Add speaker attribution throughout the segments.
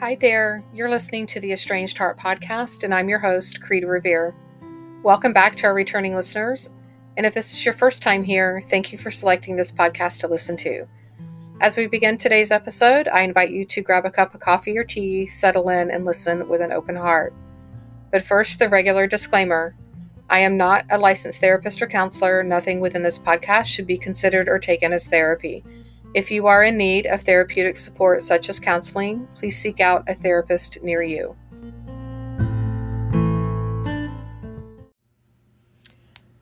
Speaker 1: Hi there, you're listening to the Estranged Heart podcast, and I'm your host, Kreed Revere. Welcome back to our returning listeners, and if this is your first time here, thank you for selecting this podcast to listen to. As we begin today's episode, I invite you to grab a cup of coffee or tea, settle in, and listen with an open heart. But first, the regular disclaimer. I am not a licensed therapist or counselor. Nothing within this podcast should be considered or taken as therapy. If you are in need of therapeutic support such as counseling, please seek out a therapist near you.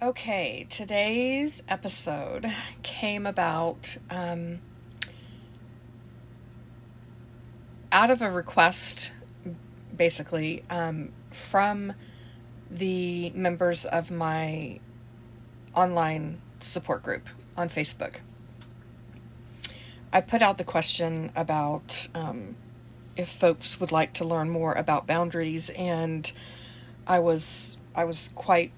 Speaker 1: Okay, today's episode came about out of a request, basically, from the members of my online support group on Facebook. I put out the question about if folks would like to learn more about boundaries, and I was quite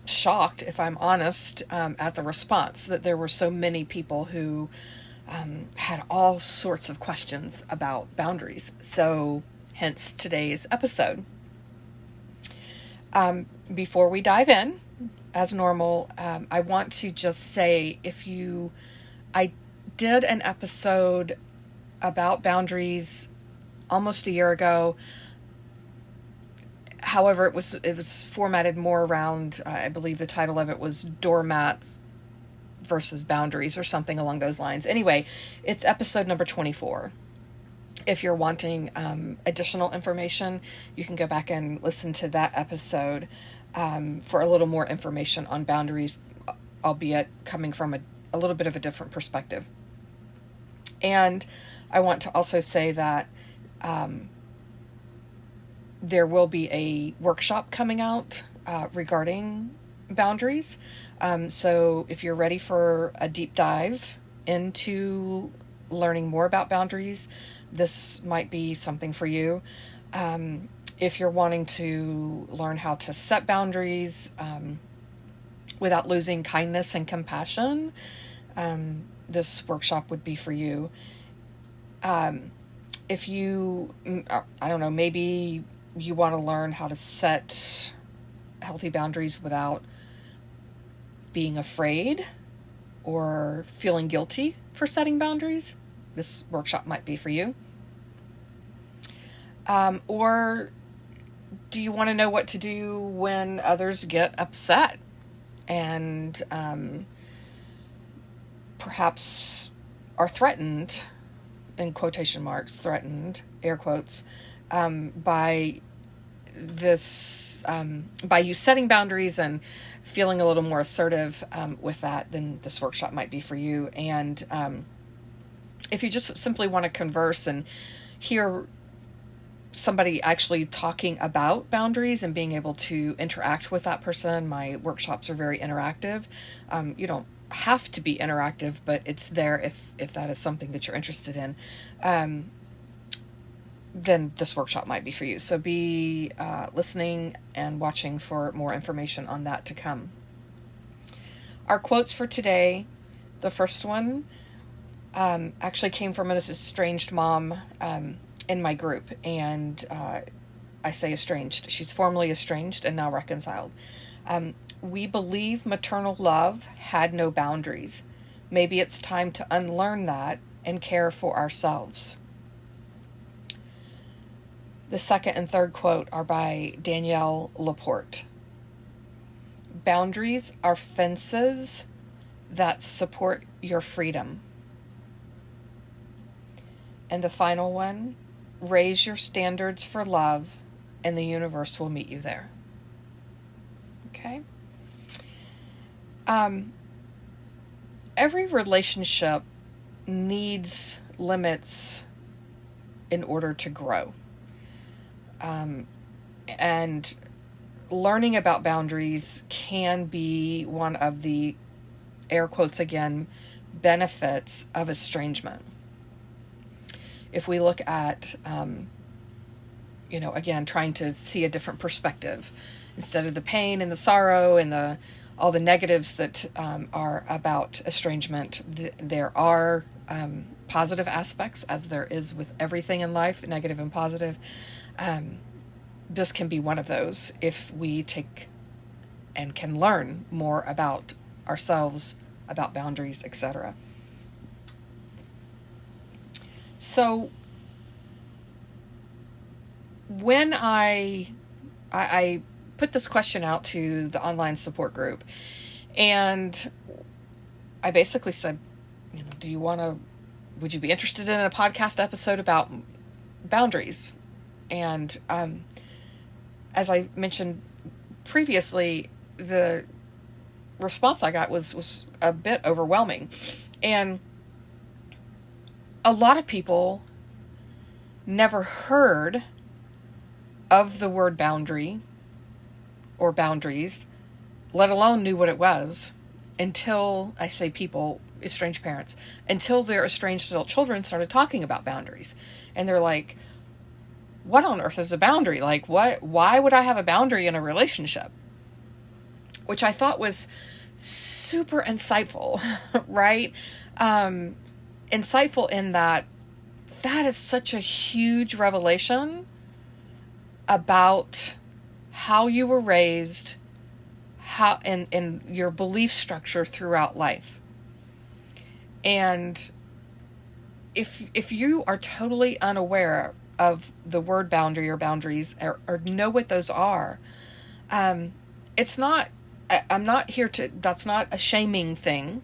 Speaker 1: shocked, if I'm honest, at the response, that there were so many people who had all sorts of questions about boundaries. So hence today's episode. Before we dive in, as normal, I want to just say I did an episode about boundaries almost a year ago. However, it was formatted more around, I believe the title of it was Doormats versus Boundaries or something along those lines. Anyway, it's episode number 24. If you're wanting additional information, you can go back and listen to that episode for a little more information on boundaries, albeit coming from a little bit of a different perspective. And I want to also say that there will be a workshop coming out regarding boundaries. So if you're ready for a deep dive into learning more about boundaries, this might be something for you. If you're wanting to learn how to set boundaries without losing kindness and compassion, this workshop would be for you. If you, I don't know, maybe you want to learn how to set healthy boundaries without being afraid or feeling guilty for setting boundaries, this workshop might be for you. Or do you want to know what to do when others get upset and perhaps are threatened, in quotation marks, threatened, air quotes, by you setting boundaries and feeling a little more assertive with that, then this workshop might be for you. And if you just simply want to converse and hear somebody actually talking about boundaries and being able to interact with that person, my workshops are very interactive. You don't have to be interactive, but it's there if that is something that you're interested in. Then this workshop might be for you. So be listening and watching for more information on that to come. Our quotes for today, the first one actually came from an estranged mom in my group, and I say estranged. She's formerly estranged and now reconciled. We believe maternal love had no boundaries. Maybe it's time to unlearn that and care for ourselves. The second and third quote are by Danielle Laporte. Boundaries are fences that support your freedom. And the final one, raise your standards for love and the universe will meet you there. Okay? Every relationship needs limits in order to grow. And learning about boundaries can be one of the, air quotes again, benefits of estrangement. If we look at, again, trying to see a different perspective, instead of the pain and the sorrow and all the negatives that are about estrangement, there are positive aspects, as there is with everything in life, negative and positive. This can be one of those if we take and can learn more about ourselves, about boundaries, etc. So when I put this question out to the online support group, and I basically said, would you be interested in a podcast episode about boundaries? And as I mentioned previously, the response I got was a bit overwhelming. And a lot of people never heard of the word boundary or boundaries, let alone knew what it was, until, I say people, estranged parents, until their estranged adult children started talking about boundaries. And they're like, what on earth is a boundary? Like, why would I have a boundary in a relationship? Which I thought was super insightful, right? Insightful in that is such a huge revelation about how you were raised, how and your belief structure throughout life. And if you are totally unaware of the word boundary or boundaries, or know what those are, it's not, I'm not here to, that's not a shaming thing.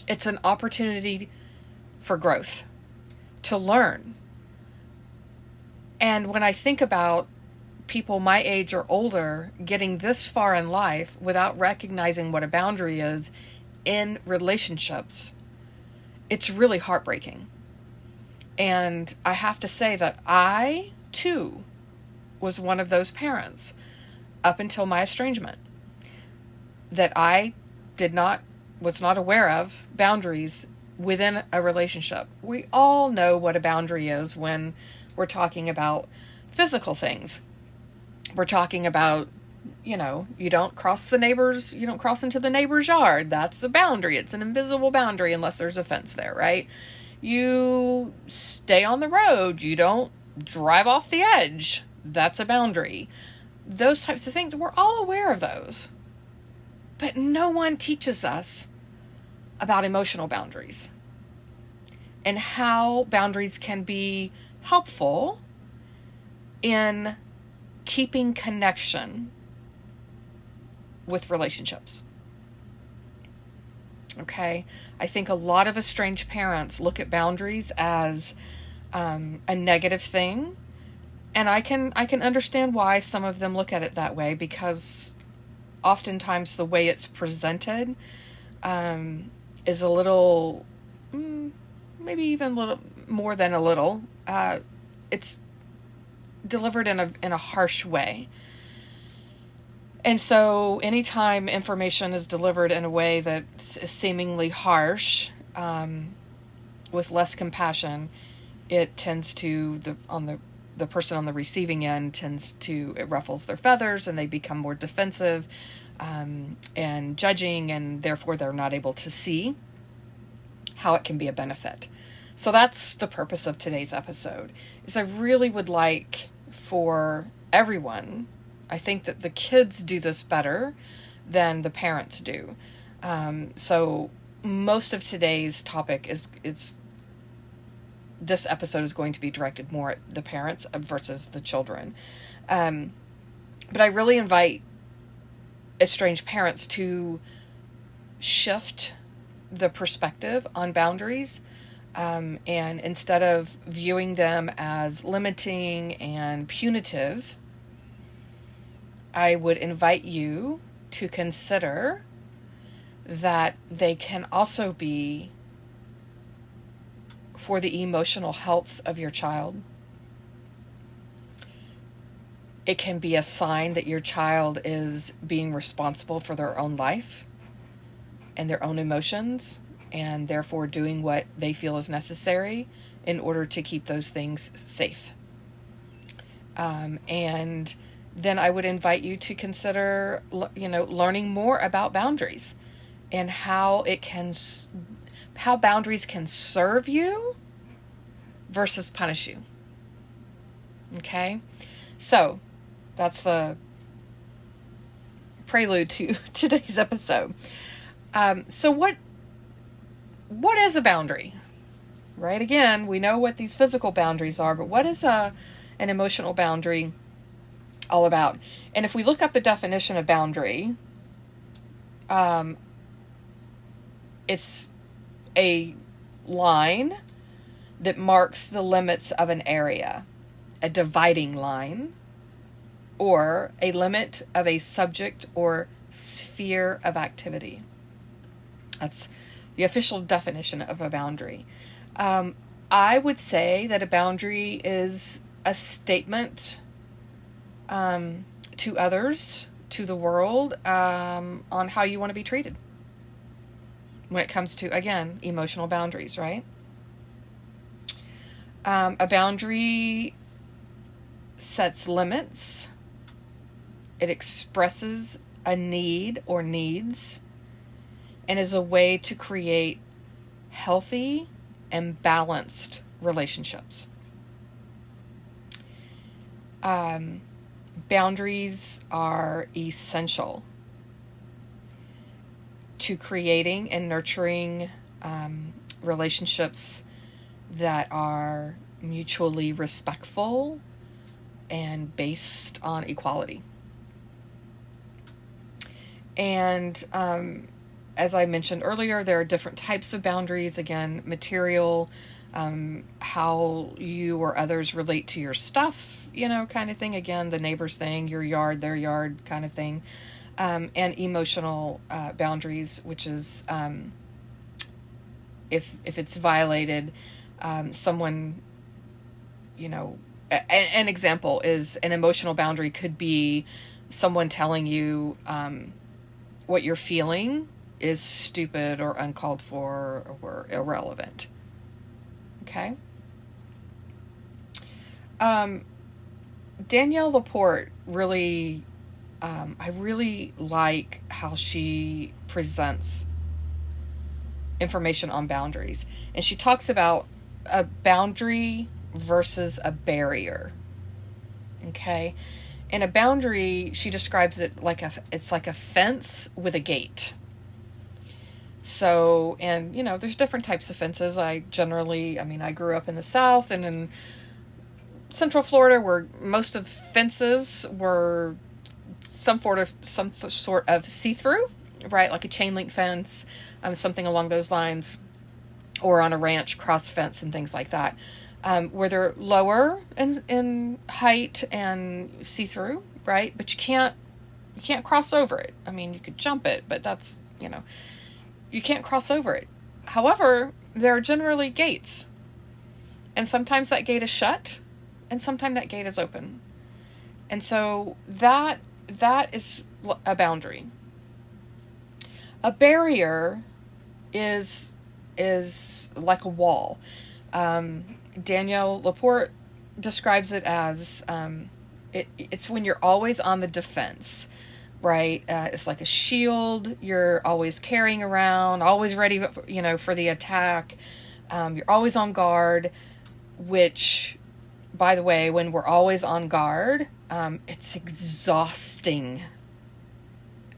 Speaker 1: It's an opportunity for growth, to learn. And when I think about people my age or older getting this far in life without recognizing what a boundary is in relationships, it's really heartbreaking. And I have to say that I, too, was one of those parents up until my estrangement, that I was not aware of boundaries within a relationship. We all know what a boundary is when we're talking about physical things. We're talking about, you don't cross into the neighbor's yard. That's a boundary. It's an invisible boundary unless there's a fence there, right? You stay on the road. You don't drive off the edge. That's a boundary. Those types of things, we're all aware of those. But no one teaches us about emotional boundaries and how boundaries can be helpful in keeping connection with relationships. Okay? I think a lot of estranged parents look at boundaries as a negative thing, and I can understand why some of them look at it that way, because oftentimes the way it's presented is a little, maybe even a little more than a little. It's delivered in a harsh way. And so anytime information is delivered in a way that is seemingly harsh, with less compassion, it tends to, the person on the receiving end it ruffles their feathers, and they become more defensive and judging, and therefore they're not able to see how it can be a benefit. So that's the purpose of today's episode, is I really would like for everyone, I think that the kids do this better than the parents do. So most of today's topic this episode is going to be directed more at the parents versus the children. But I really invite estranged parents to shift the perspective on boundaries, and instead of viewing them as limiting and punitive, I would invite you to consider that they can also be for the emotional health of your child. It can be a sign that your child is being responsible for their own life and their own emotions, and therefore doing what they feel is necessary in order to keep those things safe. And then I would invite you to consider, learning more about boundaries and how it can how boundaries can serve you versus punish you. Okay? So, that's the prelude to today's episode. So what is a boundary? Right? Again, we know what these physical boundaries are, but what is an emotional boundary all about? And if we look up the definition of boundary, it's a line that marks the limits of an area, a dividing line, or a limit of a subject or sphere of activity. That's the official definition of a boundary. I would say that a boundary is a statement to others, to the world, on how you want to be treated. When it comes to, again, emotional boundaries, right? A boundary sets limits. It expresses a need or needs, and is a way to create healthy and balanced relationships. Boundaries are essential to creating and nurturing relationships that are mutually respectful and based on equality. And as I mentioned earlier, there are different types of boundaries. Again, material, how you or others relate to your stuff, kind of thing. Again, the neighbor's thing, your yard, their yard kind of thing. And emotional boundaries, which is if it's violated, someone, an example is an emotional boundary could be someone telling you what you're feeling is stupid or uncalled for or irrelevant. Okay? Danielle Laporte really, I really like how she presents information on boundaries. And she talks about a boundary versus a barrier. Okay? And a boundary, she describes it it's like a fence with a gate. So, and there's different types of fences. I grew up in the South and in Central Florida, where most of fences were some sort of see-through, right? Like a chain link fence, something along those lines, or on a ranch, cross fence and things like that. Where they're lower in height and see-through, right? But you can't cross over it. You could jump it, but that's, you can't cross over it. However, there are generally gates. And sometimes that gate is shut, and sometimes that gate is open. And so that is a boundary. A barrier is like a wall. Danielle Laporte describes it as it's when you're always on the defense, right? It's like a shield you're always carrying around, always ready, for the attack. You're always on guard, which, by the way, when we're always on guard, it's exhausting.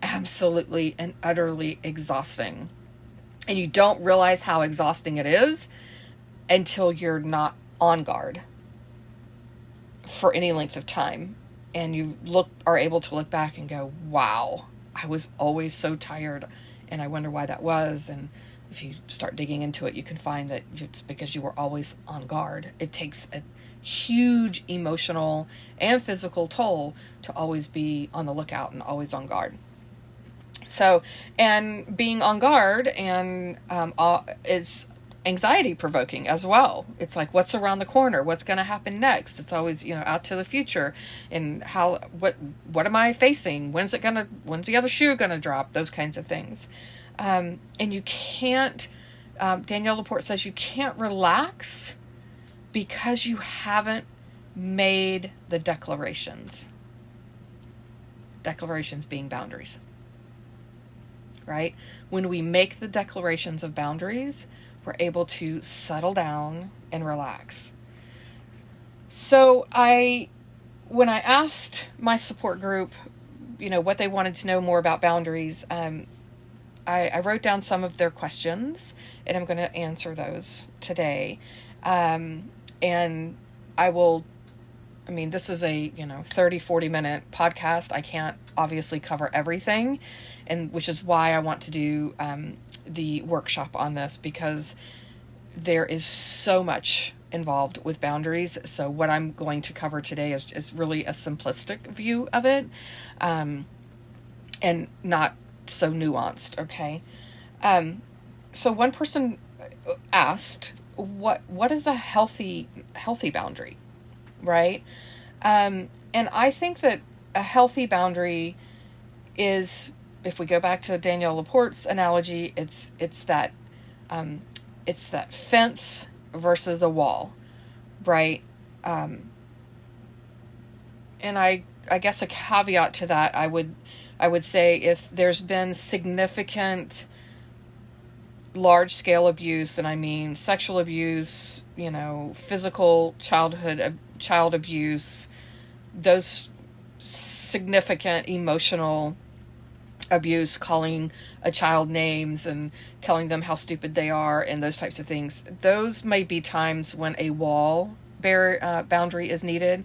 Speaker 1: Absolutely and utterly exhausting. And you don't realize how exhausting it is until you're not on guard for any length of time. And you are able to look back and go, wow, I was always so tired. And I wonder why that was. And if you start digging into it, you can find that it's because you were always on guard. It takes a huge emotional and physical toll to always be on the lookout and always on guard. So, and being on guard and is anxiety provoking as well. It's like, what's around the corner? What's going to happen next? It's always, out to the future, and what am I facing? When's the other shoe going to drop? Those kinds of things. And you can't, Danielle Laporte says you can't relax because you haven't made the declarations. Declarations being boundaries. Right? When we make the declarations of boundaries, we're able to settle down and relax. So when I asked my support group, what they wanted to know more about boundaries, I wrote down some of their questions, and I'm going to answer those today. And this is a, 30, 40 minute podcast. I can't obviously cover everything, and which is why I want to do the workshop on this, because there is so much involved with boundaries. So what I'm going to cover today is really a simplistic view of it, and not so nuanced. Okay. So one person asked, what is a healthy boundary? Right. And I think that a healthy boundary is, if we go back to Danielle Laporte's analogy, it's that fence versus a wall, right? And I guess a caveat to that, I would say, if there's been significant large scale abuse, and I mean sexual abuse, physical child abuse, those significant emotional abuse, calling a child names and telling them how stupid they are and those types of things, those may be times when a boundary is needed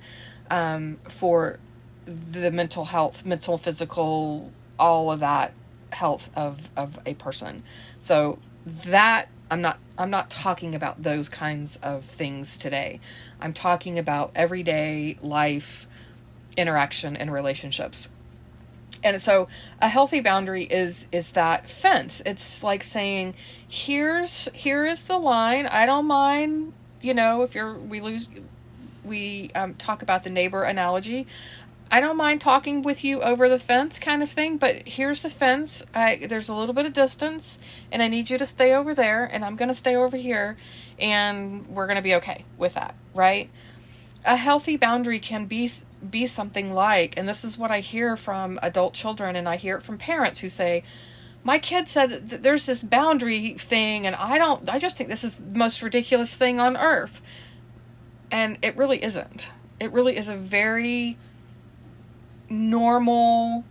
Speaker 1: for the mental health, mental, physical, all of that health of a person. So that I'm not talking about those kinds of things today. I'm talking about everyday life interaction and relationships. And so a healthy boundary is that fence. It's like saying, here is the line. I don't mind, if we talk about the neighbor analogy. I don't mind talking with you over the fence kind of thing, but here's the fence. There's a little bit of distance, and I need you to stay over there, and I'm going to stay over here, and we're going to be okay with that, right? A healthy boundary can be something like, and this is what I hear from adult children, and I hear it from parents who say, my kid said that there's this boundary thing, and I just think this is the most ridiculous thing on earth. And it really isn't. It really is a very normal,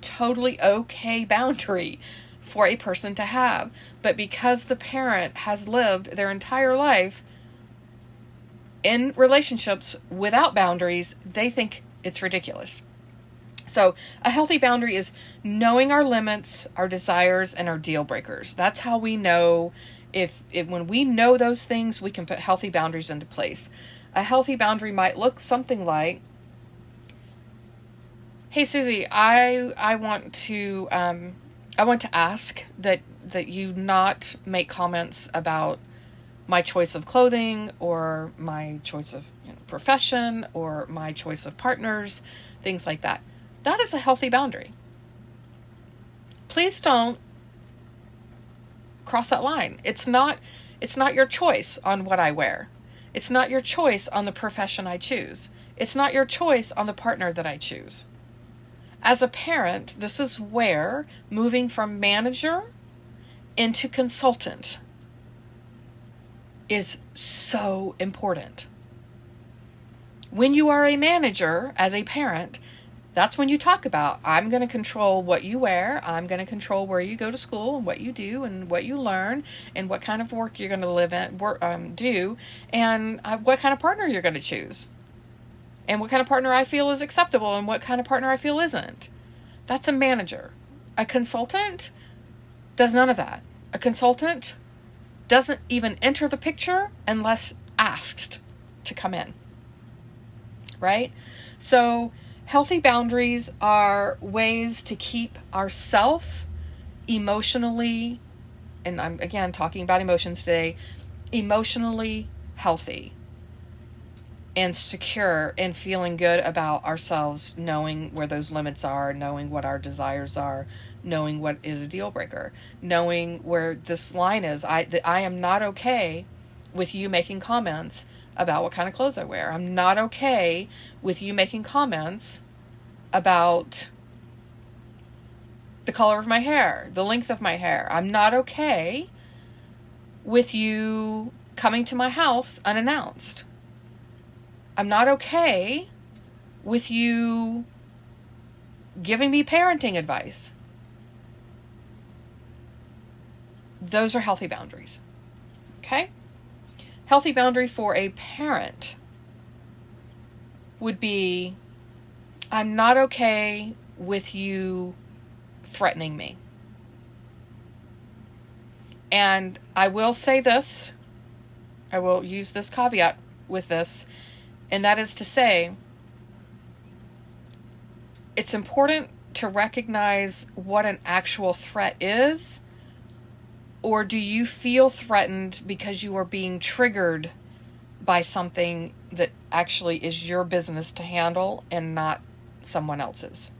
Speaker 1: totally okay boundary for a person to have. But because the parent has lived their entire life in relationships without boundaries, they think it's ridiculous. So a healthy boundary is knowing our limits, our desires, and our deal breakers. That's how we know if when we know those things, we can put healthy boundaries into place. A healthy boundary might look something like, hey, Susie, I want to ask that you not make comments about my choice of clothing or my choice of profession or my choice of partners, things like that. That is a healthy boundary. Please don't cross that line. It's not your choice on what I wear. It's not your choice on the profession I choose. It's not your choice on the partner that I choose. As a parent, this is where moving from manager into consultant is so important. When you are a manager as a parent, that's when you talk about, I'm going to control what you wear, I'm going to control where you go to school and what you do and what you learn and what kind of work you're going to live in, do, and what kind of partner you're going to choose. And what kind of partner I feel is acceptable and what kind of partner I feel isn't. That's a manager. A consultant does none of that. A consultant doesn't even enter the picture unless asked to come in. Right? So healthy boundaries are ways to keep ourselves emotionally, and I'm again talking about emotions today, emotionally healthy and secure and feeling good about ourselves, knowing where those limits are, knowing what our desires are, knowing what is a deal breaker, knowing where this line is. I am not okay with you making comments about what kind of clothes I wear. I'm not okay with you making comments about the color of my hair, the length of my hair. I'm not okay with you coming to my house unannounced. I'm not okay with you giving me parenting advice. Those are healthy boundaries. Okay? Healthy boundary for a parent would be, I'm not okay with you threatening me. And I will say this, I will use this caveat with this, and that is to say, it's important to recognize what an actual threat is, or do you feel threatened because you are being triggered by something that actually is your business to handle and not someone else's?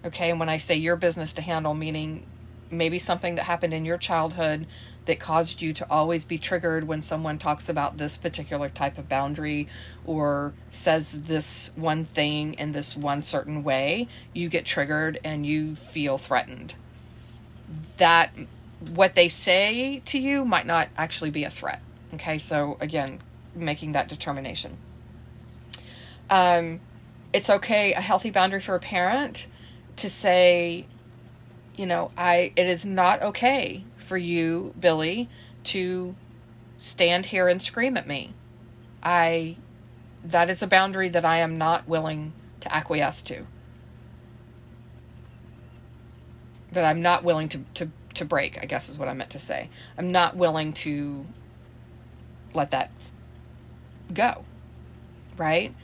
Speaker 1: Okay, and when I say your business to handle, meaning maybe something that happened in your childhood that caused you to always be triggered when someone talks about this particular type of boundary or says this one thing in this one certain way, you get triggered and you feel threatened. That what they say to you might not actually be a threat. Okay, so again, making that determination. It's okay, a healthy boundary for a parent to say, it is not okay for you, Billy, to stand here and scream at me. That is a boundary that I am not willing to acquiesce to. That I'm not willing to break, I guess is what I meant to say. I'm not willing to let that go, right?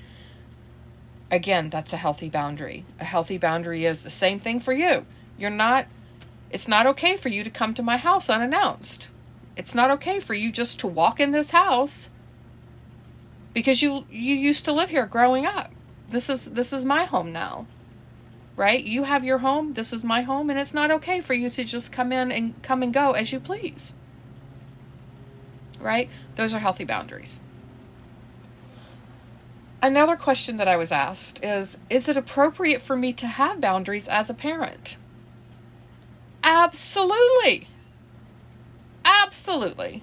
Speaker 1: Again, that's a healthy boundary. A healthy boundary is the same thing for you. It's not okay for you to come to my house unannounced. It's not okay for you just to walk in this house because you used to live here growing up. This is my home now. Right? You have your home, this is my home, and it's not okay for you to just come in and come and go as you please. Right? Those are healthy boundaries. Another question that I was asked is it appropriate for me to have boundaries as a parent? Absolutely. Absolutely.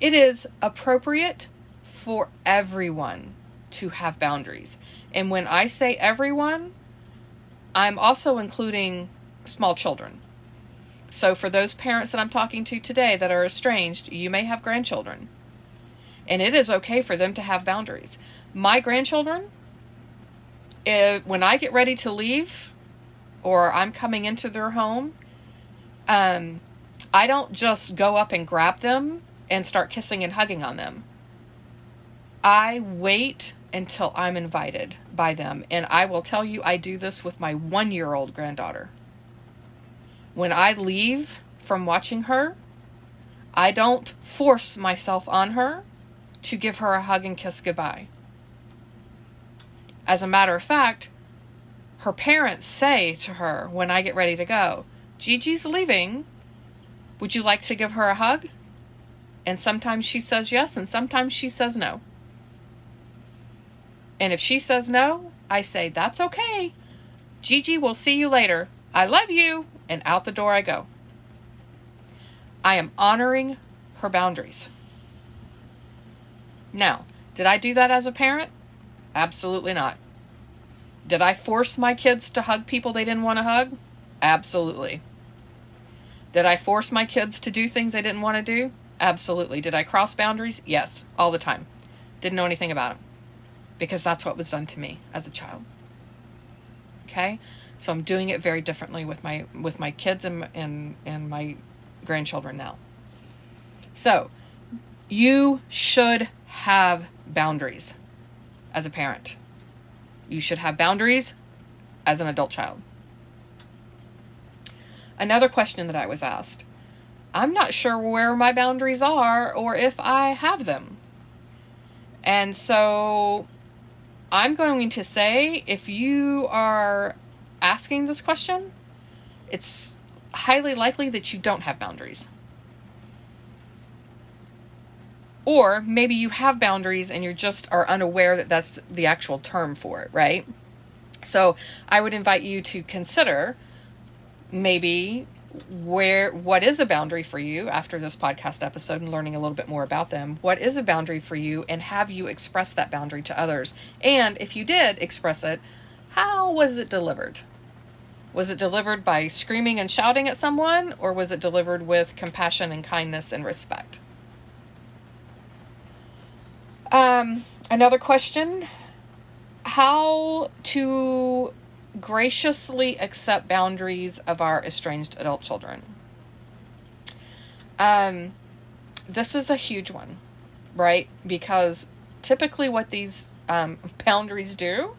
Speaker 1: It is appropriate for everyone to have boundaries. And when I say everyone, I'm also including small children. So for those parents that I'm talking to today that are estranged, you may have grandchildren. And it is okay for them to have boundaries. My grandchildren, when I get ready to leave or I'm coming into their home, I don't just go up and grab them and start kissing and hugging on them. I wait until I'm invited by them. And I will tell you, I do this with my 1-year-old granddaughter. When I leave from watching her, I don't force myself on her to give her a hug and kiss goodbye. As a matter of fact, her parents say to her when I get ready to go, Gigi's leaving. Would you like to give her a hug? And sometimes she says yes, and sometimes she says no. And if she says no, I say, that's okay. Gigi, we'll see you later. I love you. And out the door I go. I am honoring her boundaries. Now, did I do that as a parent? Absolutely not. Did I force my kids to hug people they didn't want to hug? Absolutely. Did I force my kids to do things they didn't want to do? Absolutely. Did I cross boundaries? Yes, all the time. Didn't know anything about them. Because that's what was done to me as a child. Okay? So I'm doing it very differently with my kids and my grandchildren now. So, you should have boundaries as a parent. You should have boundaries as an adult child. Another question that I was asked. I'm not sure where my boundaries are or if I have them. And so I'm going to say, if you are asking this question, it's highly likely that you don't have boundaries. Or maybe you have boundaries and you just are unaware that that's the actual term for it, right? So I would invite you to consider maybe what is a boundary for you after this podcast episode and learning a little bit more about them. What is a boundary for you, and have you expressed that boundary to others? And if you did express it, how was it delivered? Was it delivered by screaming and shouting at someone, or was it delivered with compassion and kindness and respect? Another question: how to graciously accept boundaries of our estranged adult children. This is a huge one, right? Because typically what these boundaries do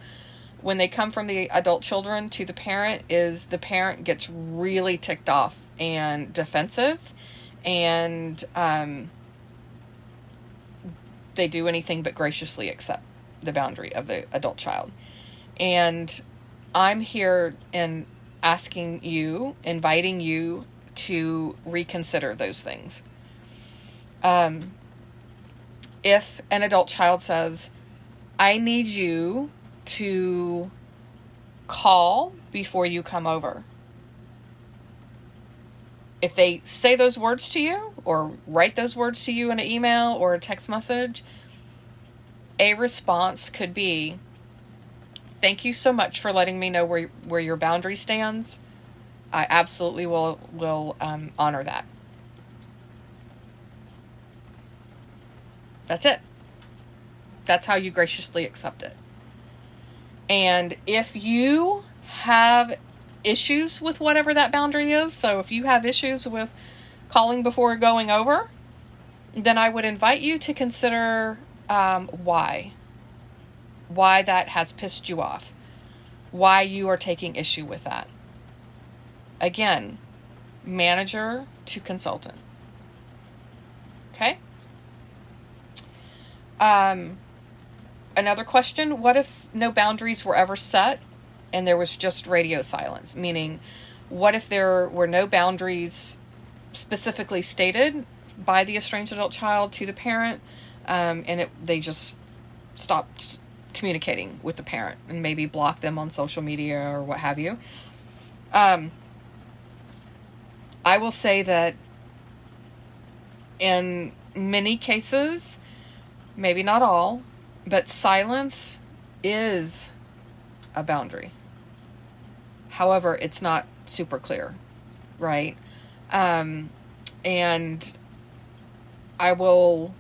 Speaker 1: when they come from the adult children to the parent is the parent gets really ticked off and defensive, and they do anything but graciously accept the boundary of the adult child. And I'm here and asking you, inviting you to reconsider those things. If an adult child says, I need you to call before you come over. If they say those words to you or write those words to you in an email or a text message, a response could be, thank you so much for letting me know where your boundary stands. I absolutely will honor that. That's it. That's how you graciously accept it. And if you have issues with whatever that boundary is, so if you have issues with calling before going over, then I would invite you to consider why that has pissed you off, why you are taking issue with that. Again, manager to consultant. Okay? Another question, what if no boundaries were ever set and there was just radio silence? Meaning, what if there were no boundaries specifically stated by the estranged adult child to the parent, and they just stopped communicating with the parent and maybe block them on social media or what have you? I will say that in many cases, maybe not all, but silence is a boundary. However, it's not super clear, right? And I will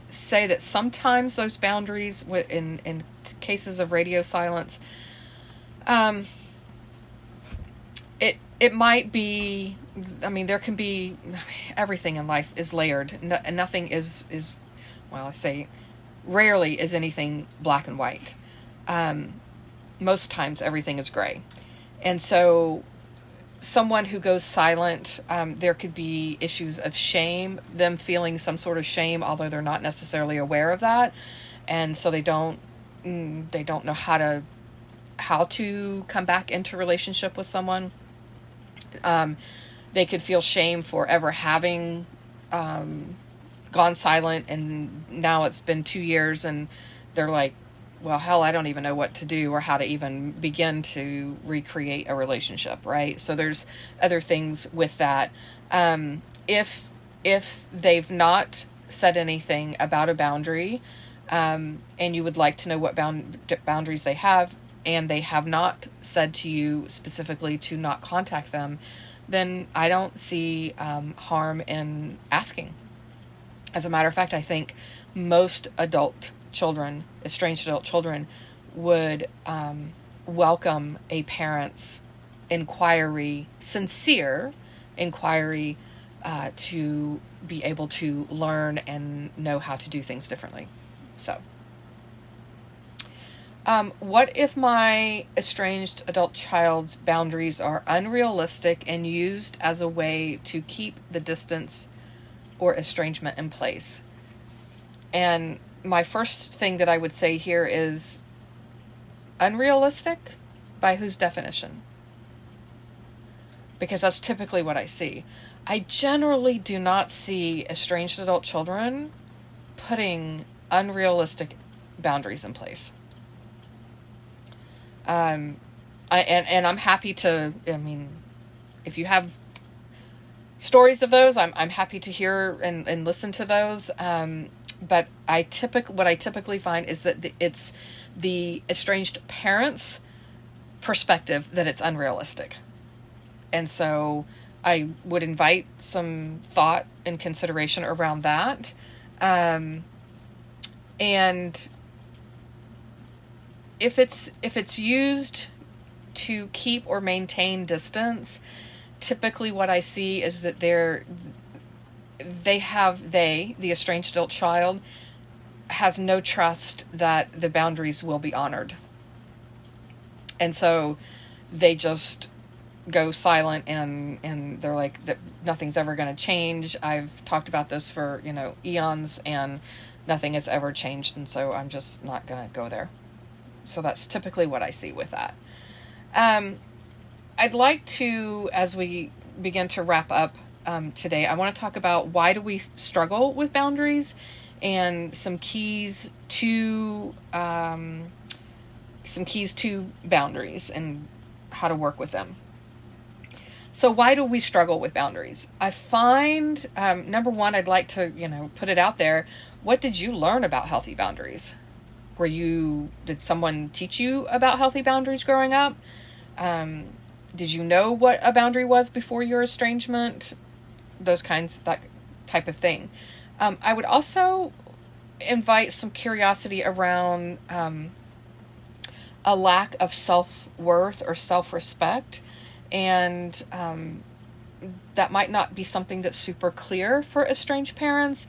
Speaker 1: say that sometimes those boundaries in cases of radio silence, it might be, there can be, everything in life is layered. Nothing is, well, I say rarely is anything black and white. Most times everything is gray. And so someone who goes silent, there could be issues of shame, them feeling some sort of shame, although they're not necessarily aware of that. And so they don't know how to come back into relationship with someone. They could feel shame for ever having gone silent, and now it's been 2 years and they're like, well, hell, I don't even know what to do or how to even begin to recreate a relationship, right? So there's other things with that. If they've not said anything about a boundary, and you would like to know what boundaries they have, and they have not said to you specifically to not contact them, then I don't see harm in asking. As a matter of fact, I think most estranged adult children would welcome a parent's sincere inquiry, to be able to learn and know how to do things differently. So, what if my estranged adult child's boundaries are unrealistic and used as a way to keep the distance or estrangement in place? And my first thing that I would say here is, unrealistic by whose definition? Because that's typically what I see. I generally do not see estranged adult children putting unrealistic boundaries in place. And I'm happy to, I mean, if you have stories of those, I'm happy to hear and listen to those. But what I typically find is that it's the estranged parents' perspective that it's unrealistic. And so I would invite some thought and consideration around that. And if it's used to keep or maintain distance, typically what I see is that the estranged adult child has no trust that the boundaries will be honored. And so they just go silent, and they're like, nothing's ever going to change. I've talked about this for, eons, and nothing has ever changed. And so I'm just not going to go there. So that's typically what I see with that. I'd like to, as we begin to wrap up today, I want to talk about why do we struggle with boundaries, and some keys to boundaries and how to work with them. So why do we struggle with boundaries? I find, number one, I'd like to, put it out there. What did you learn about healthy boundaries? Did someone teach you about healthy boundaries growing up? Did you know what a boundary was before your estrangement? That type of thing. I would also invite some curiosity around a lack of self-worth or self-respect. And that might not be something that's super clear for estranged parents.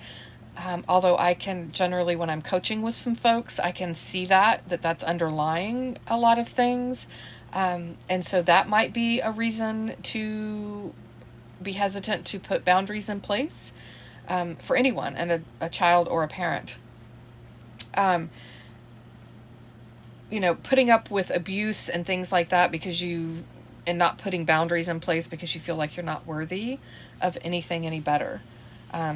Speaker 1: Although I can generally, when I'm coaching with some folks, I can see that's underlying a lot of things. And so that might be a reason to be hesitant to put boundaries in place for anyone, and a child or a parent. Putting up with abuse and things like that and not putting boundaries in place because you feel like you're not worthy of anything any better.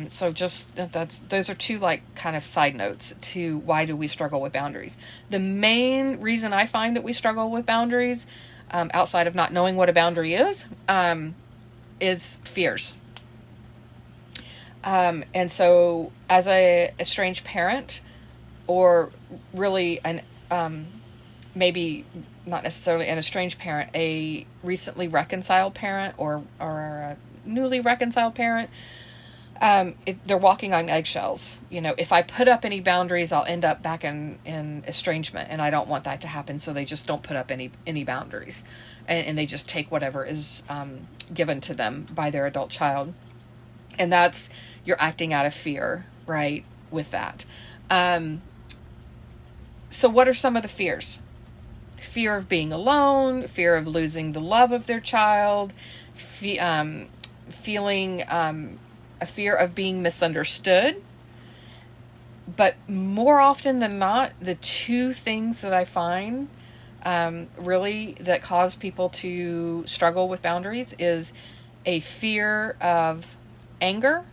Speaker 1: So those are two kind of side notes to why do we struggle with boundaries. The main reason I find that we struggle with boundaries, outside of not knowing what a boundary is fears. And so as a estranged parent, or really maybe not necessarily an estranged parent, a recently reconciled parent or a newly reconciled parent, they're walking on eggshells. If I put up any boundaries, I'll end up back in estrangement, and I don't want that to happen. So they just don't put up any boundaries, and they just take whatever is given to them by their adult child. And you're acting out of fear, right, with that. So what are some of the fears? Fear of being alone, fear of losing the love of their child, feeling a fear of being misunderstood. But more often than not, the two things that I find really that cause people to struggle with boundaries is a fear of anger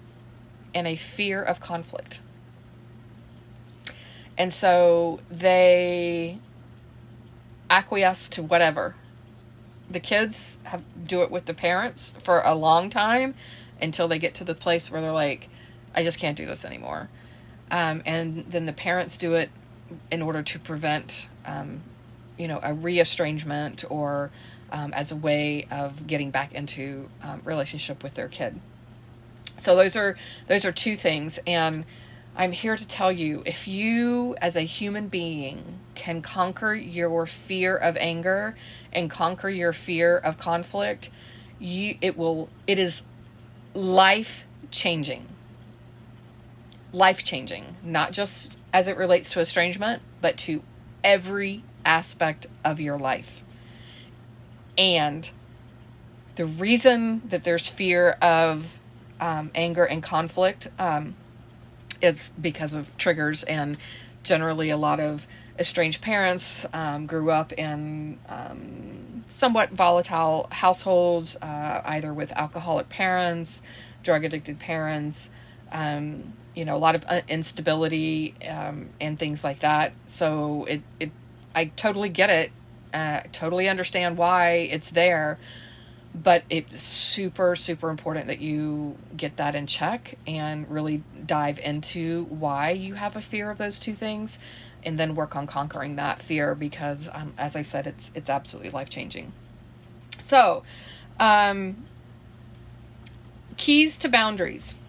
Speaker 1: and a fear of conflict. And so they acquiesce to whatever. The kids do it with the parents for a long time until they get to the place where they're like, I just can't do this anymore. And then the parents do it in order to prevent, a re-estrangement or as a way of getting back into relationship with their kid. So those are two things. And I'm here to tell you, if you as a human being can conquer your fear of anger and conquer your fear of conflict, it is life-changing. Life-changing, not just as it relates to estrangement, but to every aspect of your life. And the reason that there's fear of anger and conflict is because of triggers, and generally a lot of estranged parents grew up in somewhat volatile households, either with alcoholic parents, drug addicted parents, a lot of instability and things like that. So I totally get it Totally understand why it's there, but it's super, super important that you get that in check and really dive into why you have a fear of those two things, and then work on conquering that fear, because, as I said, it's absolutely life-changing. So, keys to boundaries.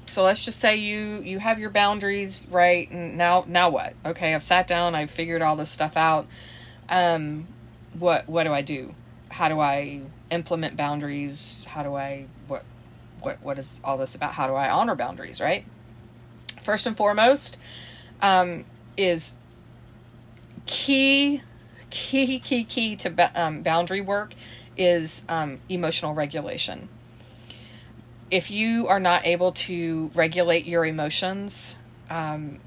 Speaker 1: So let's just say you have your boundaries, right? And now what? Okay, I've sat down, I've figured all this stuff out. What do I do? How do I implement boundaries? How do I, what is all this about? How do I honor boundaries, right? First and foremost, is key to boundary work is emotional regulation. If you are not able to regulate your emotions, it's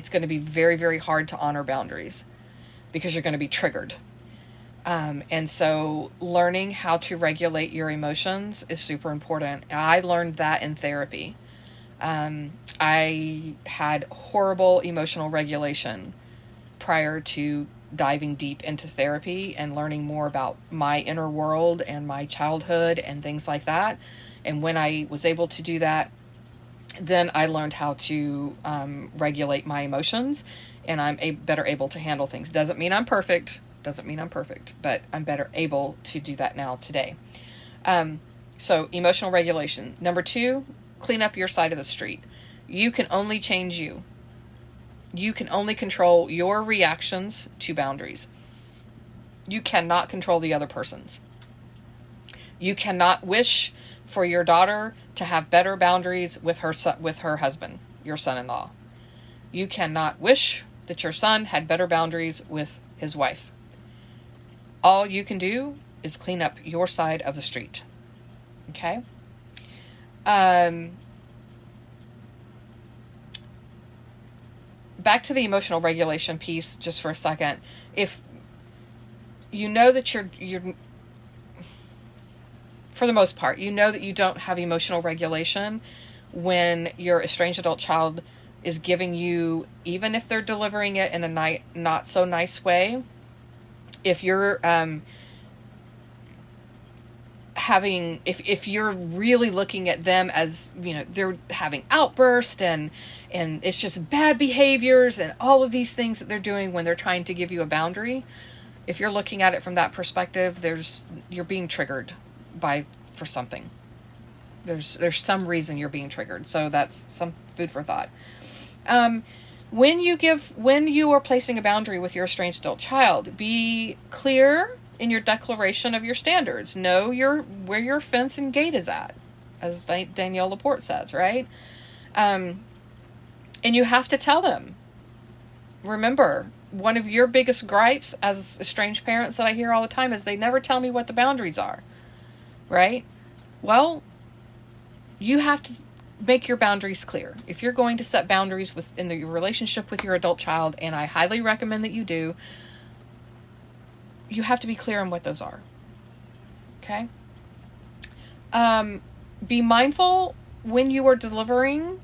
Speaker 1: going to be very, very hard to honor boundaries, because you're going to be triggered. And so learning how to regulate your emotions is super important. I learned that in therapy. I had horrible emotional regulation prior to diving deep into therapy and learning more about my inner world and my childhood and things like that. And when I was able to do that, then I learned how to regulate my emotions, and I'm better able to handle things. Doesn't mean I'm perfect, but I'm better able to do that now today. So emotional regulation. Number 2, clean up your side of the street. You can only change you. You can only control your reactions to boundaries. You cannot control the other person's. You cannot wish for your daughter to have better boundaries with her husband, your son-in-law. You cannot wish that your son had better boundaries with his wife. All you can do is clean up your side of the street. Okay? Back to the emotional regulation piece just for a second. If you know that you're for the most part, you know that you don't have emotional regulation when your estranged adult child is giving you, even if they're delivering it in a not so nice way, if you're if you're really looking at them as, they're having outbursts and it's just bad behaviors and all of these things that they're doing when they're trying to give you a boundary, if you're looking at it from that perspective, you're being triggered for something. There's some reason you're being triggered. So that's some food for thought. When you are placing a boundary with your estranged adult child, be clear in your declaration of your standards. Know where your fence and gate is at, as Danielle Laporte says, right? And you have to tell them. Remember, one of your biggest gripes as estranged parents that I hear all the time is they never tell me what the boundaries are, right? Well, you have to make your boundaries clear. If you're going to set boundaries in your relationship with your adult child, and I highly recommend that you do, you have to be clear on what those are. Okay? Be mindful when you are delivering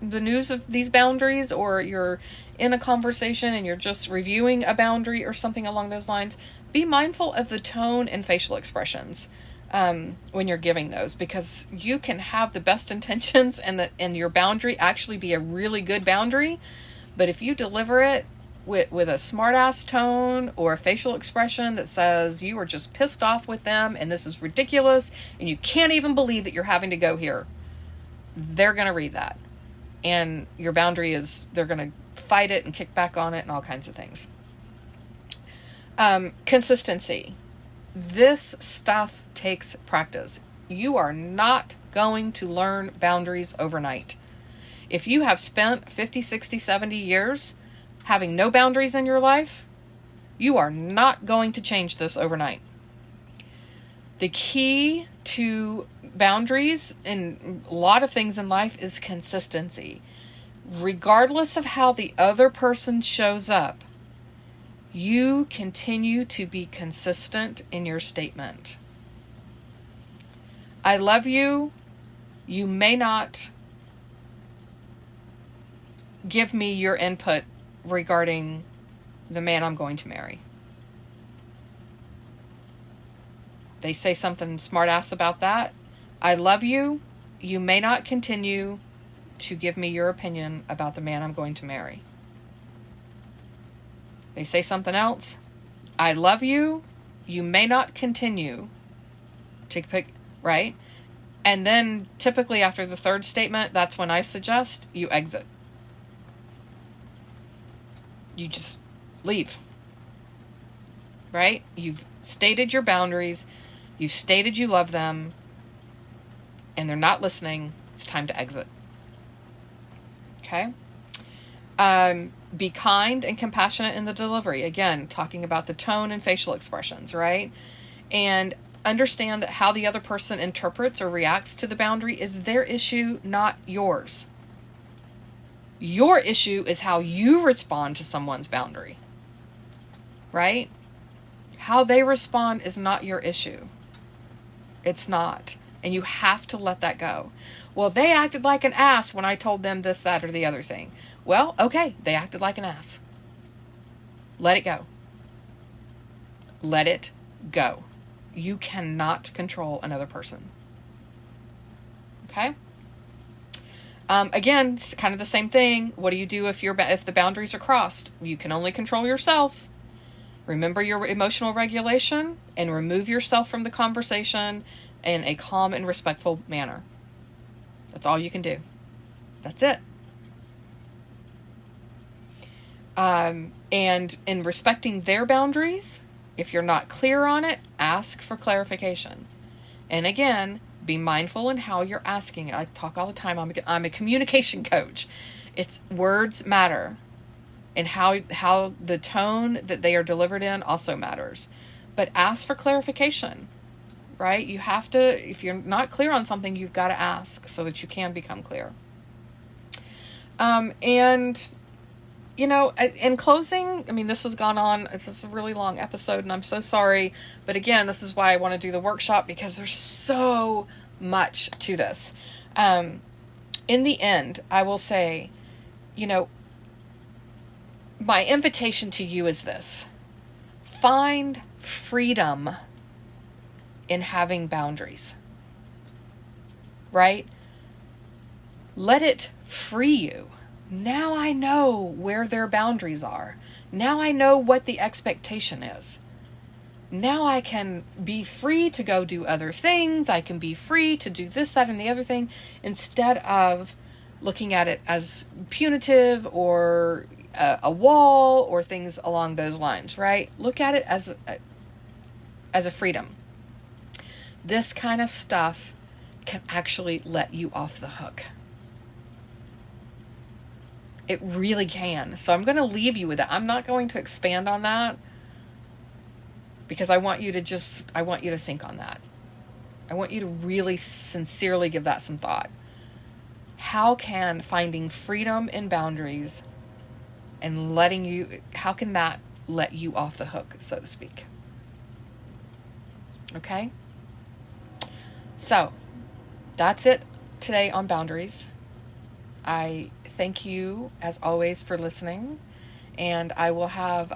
Speaker 1: the news of these boundaries, or you're in a conversation and you're just reviewing a boundary or something along those lines. Be mindful of the tone and facial expressions when you're giving those, because you can have the best intentions and your boundary actually be a really good boundary, but if you deliver it with a smart-ass tone or a facial expression that says you are just pissed off with them and this is ridiculous and you can't even believe that you're having to go here, they're going to read that. And your boundary they're going to fight it and kick back on it and all kinds of things. Consistency. This stuff takes practice. You are not going to learn boundaries overnight. If you have spent 50, 60, 70 years having no boundaries in your life, you are not going to change this overnight. The key to boundaries in a lot of things in life is consistency. Regardless of how the other person shows up, you continue to be consistent in your statement. I love you. You may not give me your input regarding the man I'm going to marry. They say something smart ass about that. I love you. You may not continue to give me your opinion about the man I'm going to marry. They say something else. I love you. You may not continue to pick, right? And then typically after the third statement, that's when I suggest you exit. You just leave. Right? You've stated your boundaries. You've stated you love them. And they're not listening. It's time to exit. Okay? Be kind and compassionate in the delivery. Again, talking about the tone and facial expressions, right? And understand that how the other person interprets or reacts to the boundary is their issue, not yours. Your issue is how you respond to someone's boundary, right? How they respond is not your issue. It's not. And you have to let that go. Well, they acted like an ass when I told them this, that, or the other thing. Well, okay, they acted like an ass. Let it go. Let it go. You cannot control another person. Okay? Again, it's kind of the same thing. What do you do if the boundaries are crossed? You can only control yourself. Remember your emotional regulation and remove yourself from the conversation in a calm and respectful manner. That's all you can do. That's it. And in respecting their boundaries, if you're not clear on it, ask for clarification. And again, be mindful in how you're asking. I talk all the time. I'm a communication coach. It's words matter. And how the tone that they are delivered in also matters. But ask for clarification, right? You have to, if you're not clear on something, you've got to ask so that you can become clear. And, you know, in closing, I mean, this has gone on. This is a really long episode, and I'm so sorry. But again, this is why I want to do the workshop, because there's so much to this. In the end, I will say, you know, my invitation to you is this. Find freedom in having boundaries. Right? Let it free you. Now I know where their boundaries are. Now I know what the expectation is. Now I can be free to go do other things. I can be free to do this, that, and the other thing, instead of looking at it as punitive or a wall or things along those lines, right? Look at it as a freedom. This kind of stuff can actually let you off the hook. It really can. So I'm going to leave you with that. I'm not going to expand on that because I want you to think on that. I want you to really sincerely give that some thought. How can finding freedom in boundaries and how can that let you off the hook, so to speak? Okay? So, that's it today on boundaries. I thank you, as always, for listening, and I will have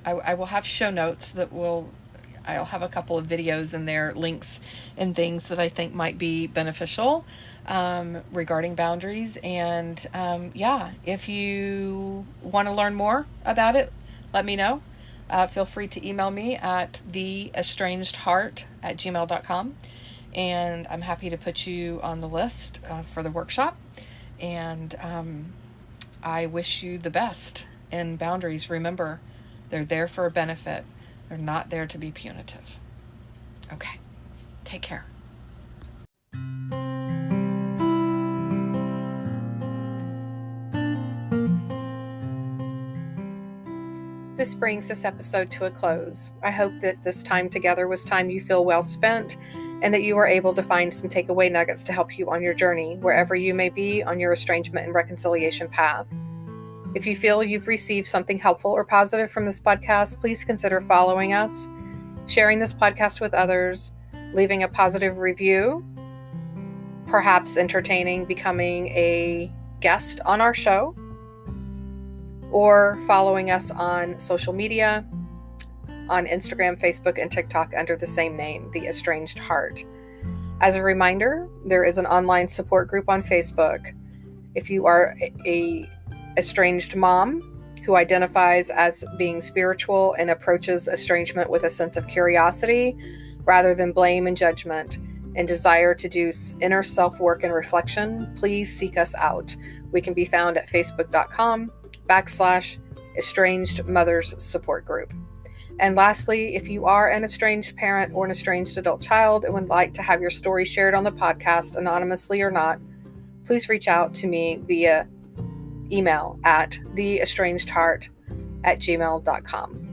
Speaker 1: I will have show notes I'll have a couple of videos in there, links and things that I think might be beneficial regarding boundaries. And if you want to learn more about it, let me know. Feel free to email me at theestrangedheart@gmail.com. And I'm happy to put you on the list for the workshop. And I wish you the best in boundaries. Remember, they're there for a benefit. They're not there to be punitive. Okay. Take care. This brings this episode to a close. I hope that this time together was time you feel well spent, and that you are able to find some takeaway nuggets to help you on your journey, wherever you may be on your estrangement and reconciliation path. If you feel you've received something helpful or positive from this podcast, please consider following us, sharing this podcast with others, leaving a positive review, perhaps entertaining becoming a guest on our show, or following us on social media on Instagram, Facebook, and TikTok under the same name, The Estranged Heart. As a reminder, there is an online support group on Facebook. If you are a estranged mom who identifies as being spiritual and approaches estrangement with a sense of curiosity rather than blame and judgment, and desire to do inner self-work and reflection, please seek us out. We can be found at facebook.com/estranged mothers support group. And lastly, if you are an estranged parent or an estranged adult child and would like to have your story shared on the podcast, anonymously or not, please reach out to me via email at theestrangedheart@gmail.com.